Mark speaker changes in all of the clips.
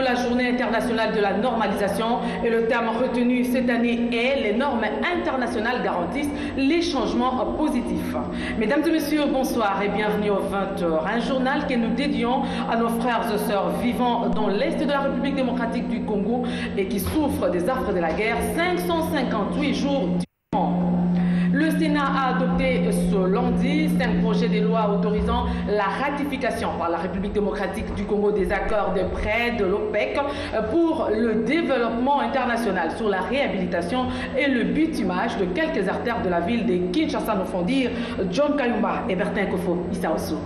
Speaker 1: La journée internationale de la normalisation et le terme retenu cette année est les normes internationales garantissent les changements positifs. Mesdames et messieurs, bonsoir et bienvenue au 20h, un journal que nous dédions à nos frères et sœurs vivant dans l'Est de la République démocratique du Congo et qui souffrent des affres de la guerre 558 jours durant. Le Sénat a adopté ce lundi 5 projets de loi autorisant la ratification par la République démocratique du Congo des accords de prêt de l'OPEC pour le développement international sur la réhabilitation et le bitumage de quelques artères de la ville de Kinshasa, nous font dire John Kayumba et Bertin Kofo Issaoso.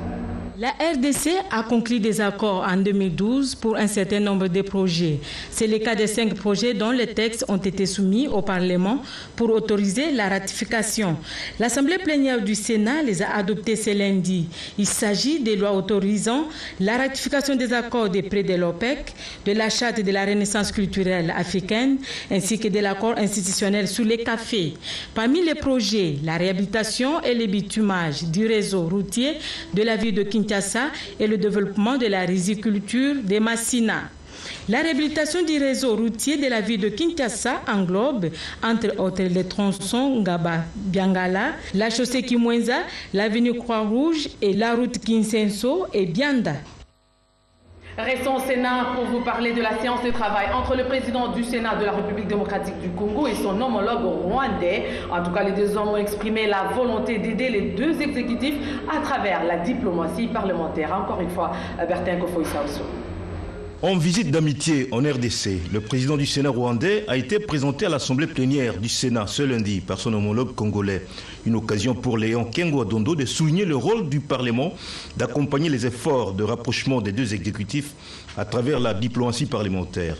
Speaker 2: La RDC a conclu des accords en 2012 pour un certain nombre de projets. C'est le cas des 5 projets dont les textes ont été soumis au Parlement pour autoriser la ratification. L'Assemblée plénière du Sénat les a adoptés ce lundi. Il s'agit des lois autorisant la ratification des accords de prêt de l'OPEC, de la charte de la renaissance culturelle africaine, ainsi que de l'accord institutionnel sur les cafés. Parmi les projets, la réhabilitation et le bitumage du réseau routier de la ville de Kinshasa et le développement de la riziculture des Massina. La réhabilitation du réseau routier de la ville de Kinshasa englobe, entre autres, les tronçons Ngaba-Biangala, la chaussée Kimwenza, l'avenue Croix-Rouge et la route Kinsenso et Bianda.
Speaker 1: Restons au Sénat pour vous parler de la séance de travail entre le président du Sénat de la République démocratique du Congo et son homologue rwandais. En tout cas, les deux hommes ont exprimé la volonté d'aider les deux exécutifs à travers la diplomatie parlementaire. Encore une fois, Bertin Kofo Issaoso.
Speaker 3: En visite d'amitié en RDC, le président du Sénat rwandais a été présenté à l'Assemblée plénière du Sénat ce lundi par son homologue congolais. Une occasion pour Léon Kengo-Adondo de souligner le rôle du Parlement d'accompagner les efforts de rapprochement des deux exécutifs à travers la diplomatie parlementaire.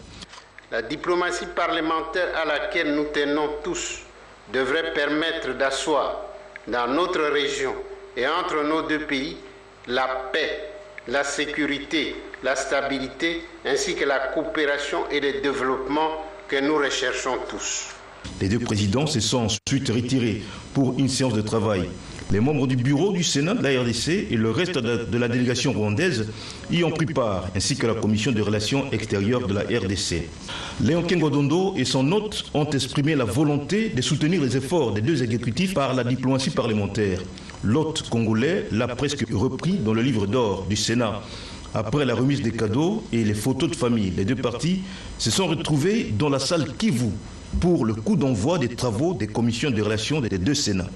Speaker 4: La diplomatie parlementaire à laquelle nous tenons tous devrait permettre d'asseoir dans notre région et entre nos deux pays la paix, la sécurité, la stabilité, ainsi que la coopération et le développement que nous recherchons tous.
Speaker 3: Les deux présidents se sont ensuite retirés pour une séance de travail. Les membres du bureau du Sénat de la RDC et le reste de la délégation rwandaise y ont pris part, ainsi que la commission des relations extérieures de la RDC. Léon Kengo-Adondo et son hôte ont exprimé la volonté de soutenir les efforts des deux exécutifs par la diplomatie parlementaire. L'hôte congolais l'a presque repris dans le livre d'or du Sénat. Après la remise des cadeaux et les photos de famille, les deux parties se sont retrouvés dans la salle Kivu pour le coup d'envoi des travaux des commissions de relations des deux Sénats.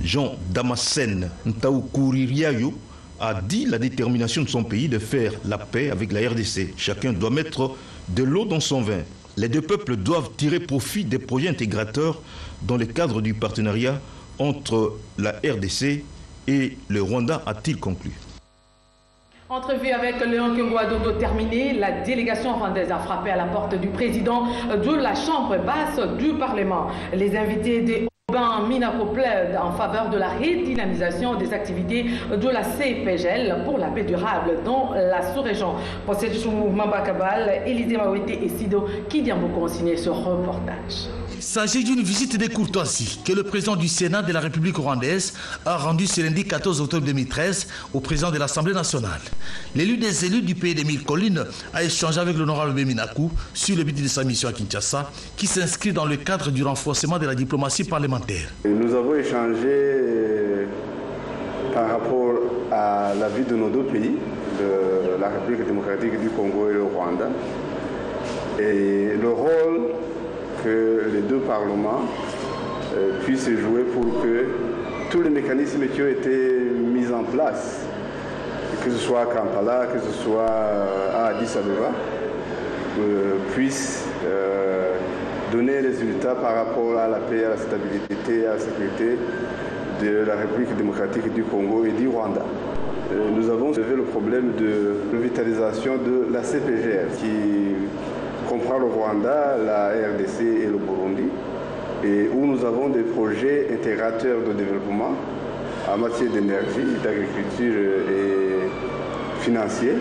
Speaker 3: Jean Damascène Ntaoukouririayo a dit la détermination de son pays de faire la paix avec la RDC. Chacun doit mettre de l'eau dans son vin. Les deux peuples doivent tirer profit des projets intégrateurs dans le cadre du partenariat entre la RDC et le Rwanda, a-t-il conclu.
Speaker 1: Entrevue avec Léon Kengo-Adondo terminée, la délégation rwandaise a frappé à la porte du président de la Chambre basse du Parlement. Les invités des Aubin Minapo plaident en faveur de la redynamisation des activités de la CPGL pour la paix durable dans la sous-région. Pour cette Mambakabal, Élisée Mawete et Sido Kidiambo ont signé ce reportage.
Speaker 5: Il s'agit d'une visite de courtoisie que le président du Sénat de la République rwandaise a rendue ce lundi 14 octobre 2013 au président de l'Assemblée nationale. L'élu des élus du pays des Mille Collines a échangé avec l'honorable Beminakou sur le but de sa mission à Kinshasa qui s'inscrit dans le cadre du renforcement de la diplomatie parlementaire.
Speaker 6: Nous avons échangé par rapport à la vie de nos deux pays, de la République démocratique du Congo et le Rwanda, et le rôle que les deux parlements puissent jouer pour que tous les mécanismes qui ont été mis en place, que ce soit à Kampala, que ce soit à Addis Abeba, puissent donner des résultats par rapport à la paix, à la stabilité, à la sécurité de la République démocratique du Congo et du Rwanda. Nous avons soulevé le problème de revitalisation de la CPGL qui comprend le Rwanda, la RDC et le Burundi, et où nous avons des projets intégrateurs de développement en matière d'énergie, d'agriculture et financier,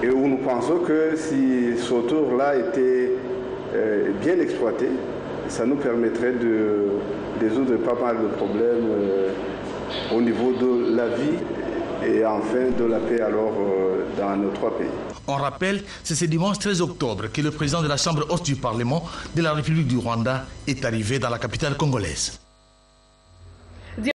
Speaker 6: et où nous pensons que si ce tour-là était bien exploité, ça nous permettrait de résoudre pas mal de problèmes au niveau de la vie et enfin de la paix alors dans nos trois pays.
Speaker 5: On rappelle, c'est ce dimanche 13 octobre que le président de la Chambre haute du Parlement de la République du Rwanda est arrivé dans la capitale congolaise.